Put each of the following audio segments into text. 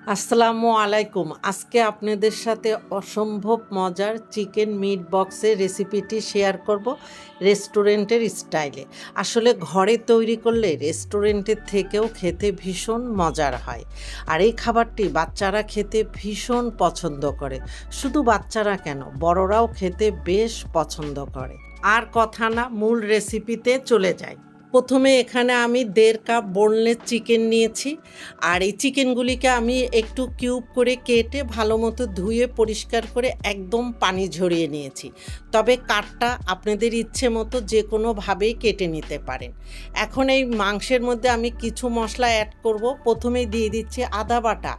আসসালামু আলাইকুম। আজকে আপনাদের সাথে অসম্ভব মজার চিকেন মিট বক্সের রেসিপিটি শেয়ার করব রেস্টুরেন্টের স্টাইলে। আসলে ঘরে তৈরি করলে রেস্টুরেন্টের থেকেও খেতে ভীষণ মজার হয়। আর এই খাবারটি বাচ্চারা খেতে ভীষণ পছন্দ করে। শুধু বাচ্চারা কেন, বড়রাও খেতে বেশ পছন্দ করে। আর কথা না, মূল রেসিপিতে চলে যাই। প্রথমে এখানে আমি ১.৫ কাপ বোনলেস চিকেন নিয়েছি। আর এই চিকেনগুলিকে আমি একটু কিউব করে কেটে ভালো মতো ধুয়ে পরিষ্কার করে একদম পানি ঝরিয়ে নিয়েছি। তবে কাটটা আপনাদের ইচ্ছে মতো যে কোনোভাবেই কেটে নিতে পারেন। এখন এই মাংসের মধ্যে আমি কিছু মশলা অ্যাড করব। প্রথমেই দিয়ে দিচ্ছি আদা বাটা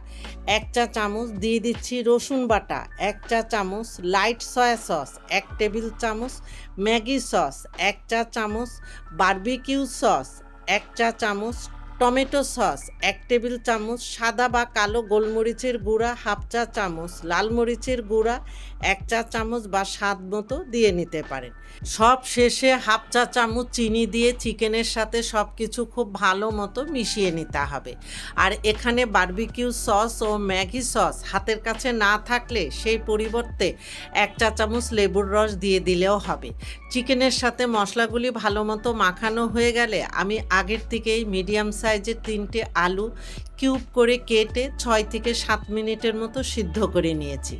১ চা চামচ, দিয়ে দিচ্ছি রসুন বাটা ১ চা চামচ, লাইট সয়া সস ১ টেবিল চামচ, ম্যাগি সস ১ চা চামচ, বারবিকিউ সস ১ চা চামচ, টমেটো সস ১ টেবিল চামচ, সাদা বা কালো গোলমরিচের গুঁড়া ১/২ চা চামচ, লাল মরিচের গুঁড়া ১ চা চামচ বা স্বাদ মতো দিয়ে নিতে পারেন। সব শেষে ১/২ চা চামচ চিনি দিয়ে চিকেনের সাথে সব কিছু খুব ভালো মতো মিশিয়ে নিতে হবে। আর এখানে বারবিকিউ সস ও ম্যাগি সস হাতের কাছে না থাকলে সেই পরিবর্তে ১ চা চামচ লেবুর রস দিয়ে দিলেও হবে। চিকেনের সাথে মশলাগুলি ভালো মতো মাখানো হয়ে গেলে আমি আগের থেকেই মিডিয়াম সাইজের ৩টে আলু কিউব করে কেটে ৬ থেকে ৭ মিনিটের মতো সিদ্ধ করে নিয়েছি।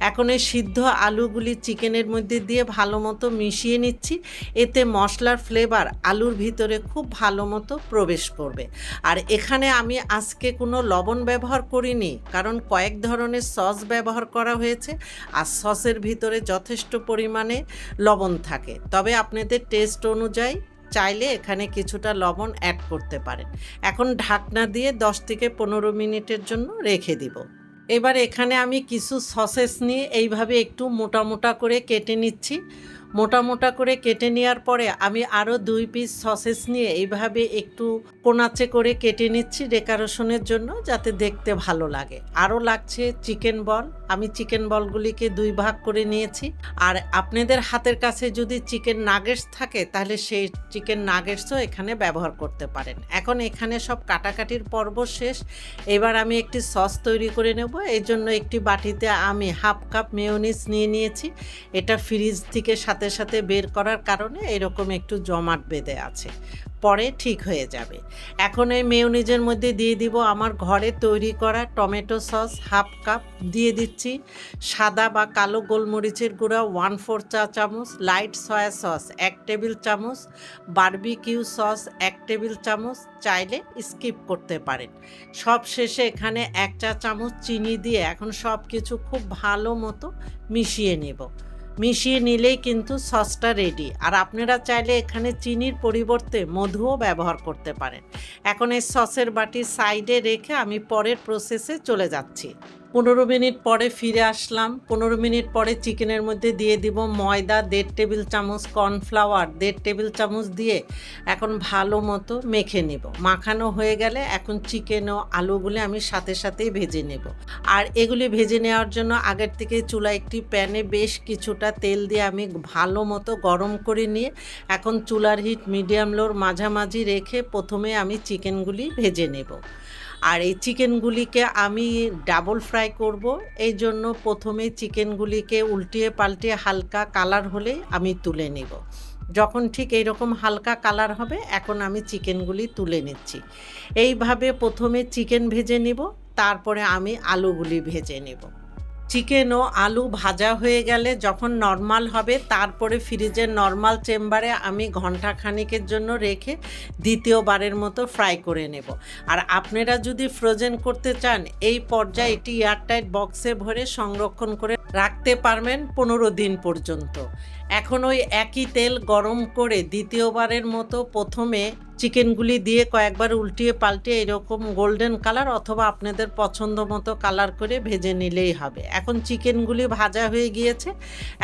এখন এই সিদ্ধ আলুগুলি চিকেনের মধ্যে দিয়ে ভালো মতো মিশিয়ে নিচ্ছি। এতে মশলার ফ্লেভার আলুর ভিতরে খুব ভালো মতো প্রবেশ করবে। আর এখানে আমি আজকে কোনো লবণ ব্যবহার করিনি, কারণ কয়েক ধরনের সস ব্যবহার করা হয়েছে আর সসের ভিতরে যথেষ্ট পরিমাণে লবণ থাকে। তবে আপনাদের টেস্ট অনুযায়ী চাইলে এখানে কিছুটা লবণ অ্যাড করতে পারেন। এখন ঢাকনা দিয়ে ১০ থেকে ১৫ মিনিটের জন্য রেখে দিব। এবার এখানে আমি কিছু সসেস নিয়ে এইভাবে একটু মোটা মোটা করে কেটে নিচ্ছি। মোটা মোটা করে কেটে নেওয়ার পরে আমি আরও ২ পিস সসেস নিয়ে এইভাবে একটু কোনাচে করে কেটে নিচ্ছি ডেকোরেশনের জন্য, যাতে দেখতে ভালো লাগে। আরও লাগছে চিকেন বল। আমি চিকেন বলগুলিকে ২ ভাগ করে নিয়েছি। আর আপনাদের হাতের কাছে যদি চিকেন নাগেটস থাকে তাহলে সেই চিকেন নাগেটসও এখানে ব্যবহার করতে পারেন। এখন এখানে সব কাটাকাটির পর্ব শেষ। এবার আমি একটি সস তৈরি করে নেব। এই জন্য একটি বাটিতে আমি ১/২ কাপ মেয়োনিজ নিয়ে নিয়েছি। এটা ফ্রিজ থেকে সাথে সাথে বের করার কারণে এরকম একটু জমাট বেঁধে আছে, পরে ঠিক হয়ে যাবে। এখন এই মেয়োনিজের মধ্যে দিয়ে দিব আমার ঘরে তৈরি করা টমেটো সস ১/২ কাপ, দিয়ে দিচ্ছি সাদা বা কালো গোলমরিচের গুঁড়া 1/৪ চা চামচ, লাইট সয়া সস ১ টেবিল চামচ, বারবিকিউ সস ১ টেবিল চামচ, চাইলে স্কিপ করতে পারেন। সব শেষে এখানে ১ চা চামচ চিনি দিয়ে এখন সব কিছু খুব ভালো মতো মিশিয়ে নেব। মিশিয়ে নিলেই কিন্তু সসটা রেডি। আর আপনারা চাইলে এখানে চিনির পরিবর্তে মধুও ব্যবহার করতে পারেন। এখন এই সসের বাটি সাইডে রেখে আমি পরের প্রসেসে চলে যাচ্ছি। ১৫ মিনিট পরে ফিরে আসলাম। ১৫ মিনিট পরে চিকেনের মধ্যে দিয়ে দিব ময়দা ১.৫ টেবিল চামচ, কর্নফ্লাওয়ার ১.৫ টেবিল চামচ দিয়ে এখন ভালো মতো মেখে নেব। মাখানো হয়ে গেলে এখন চিকেন ও আলুগুলি আমি সাথে সাথেই ভেজে নেব। আর এগুলি ভেজে নেওয়ার জন্য আগের থেকে চুলায় একটি প্যানে বেশ কিছুটা তেল দিয়ে আমি ভালো মতো গরম করে নিয়ে এখন চুলার হিট মিডিয়াম লোর মাঝামাঝি রেখে প্রথমে আমি চিকেনগুলি ভেজে নেব। আর এই চিকেনগুলিকে আমি ডাবল ফ্রাই করব। এই জন্য প্রথমে চিকেনগুলিকে উল্টিয়ে পাল্টিয়ে হালকা কালার হলেই আমি তুলে নেব। যখন ঠিক এইরকম হালকা কালার হবে এখন আমি চিকেনগুলি তুলে নিচ্ছি। এইভাবে প্রথমে চিকেন ভেজে নেব, তারপরে আমি আলুগুলি ভেজে নেব। চিকেন ও আলু ভাজা হয়ে গেলে যখন নরমাল হবে তারপরে ফ্রিজের নরমাল চেম্বারে আমি ঘন্টা খানেকের জন্য রেখে দ্বিতীয়বারের মতো ফ্রাই করে নেব। আর আপনারা যদি ফ্রোজেন করতে চান এই পর্যায়ে এটি এয়ারটাইট বক্সে ভরে সংরক্ষণ করে রাখতে পারবেন ১৫ দিন পর্যন্ত। এখন ওই একই তেল গরম করে দ্বিতীয়বারের মতো প্রথমে চিকেনগুলি দিয়ে কয়েকবার উল্টিয়ে পাল্টিয়ে এরকম গোল্ডেন কালার অথবা আপনাদের পছন্দ মতো কালার করে ভেজে নিলেই হবে। এখন চিকেনগুলি ভাজা হয়ে গিয়েছে।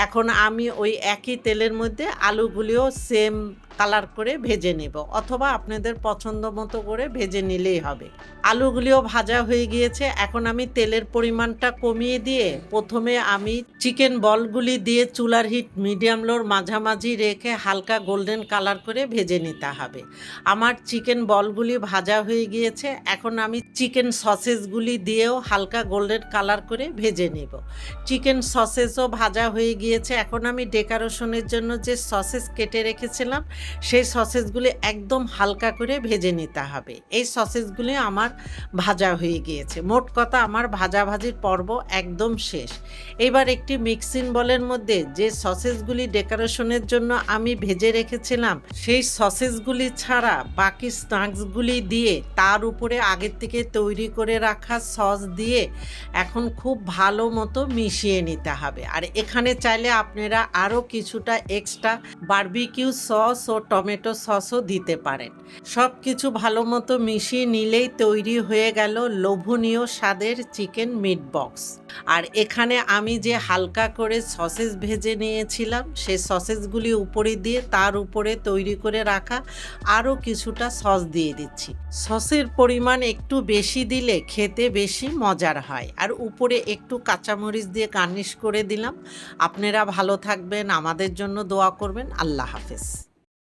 এখন আমি ওই একই তেলের মধ্যে আলুগুলিও সেম কালার করে ভেজে নেব, অথবা আপনাদের পছন্দ মতো করে ভেজে নিলেই হবে। আলুগুলিও ভাজা হয়ে গিয়েছে। এখন আমি তেলের পরিমাণটা কমিয়ে দিয়ে প্রথমে আমি চিকেন বলগুলি দিয়ে চুলার হিট মিডিয়াম লোর মাঝামাঝি রেখে হালকা গোল্ডেন কালার করে ভেজে নিতে হবে। আমার চিকেন বলগুলি ভাজা হয়ে গিয়েছে। এখন আমি চিকেন সসেসগুলি দিয়েও হালকা গোল্ডেন কালার করে ভেজে নেব। চিকেন সসেসও ভাজা হয়ে গিয়েছে। এখন আমি ডেকোরেশনের জন্য যে সসেস কেটে রেখেছিলাম সেই সসেসগুলি একদম হালকা করে ভেজে নিতে হবে। এই সসেসগুলি আমার ভাজা হয়ে গিয়েছে। মোট কথা আমার ভাজাভাজির পর্ব একদম শেষ। এবার একটি মিক্সিং বলের মধ্যে যে সসেসগুলি ডেকোরেশনের জন্য আমি ভেজে রেখেছিলাম সেই সসেসগুলি ছাড়া বাকি স্ন্যাক্সগুলি দিয়ে তার উপরে আগের থেকে তৈরি করে রাখা সস দিয়ে এখন খুব ভালো মতো মিশিয়ে নিতে হবে। আর এখানে চাইলে আপনারা আরও কিছুটা এক্সট্রা বারবিকিউ সস ও টমেটো সসও দিতে পারেন। সব কিছু ভালো মতো মিশিয়ে নিলেই তৈরি হয়ে গেল লোভনীয় স্বাদের চিকেন মিট বক্স। আর এখানে আমি যে হালকা করে সসেস ভেজে নিয়েছিলাম সেই সসেসগুলি উপরে দিয়ে তার উপরে তৈরি করে রাখা আরও কিছুটা সস দিয়ে দিচ্ছি। সসের পরিমাণ একটু বেশি দিলে খেতে বেশি মজার হয়। আর উপরে একটু কাঁচামরিচ দিয়ে গার্নিশ করে দিলাম। আপনারা ভালো থাকবেন, আমাদের জন্য দোয়া করবেন। আল্লাহ হাফেজ।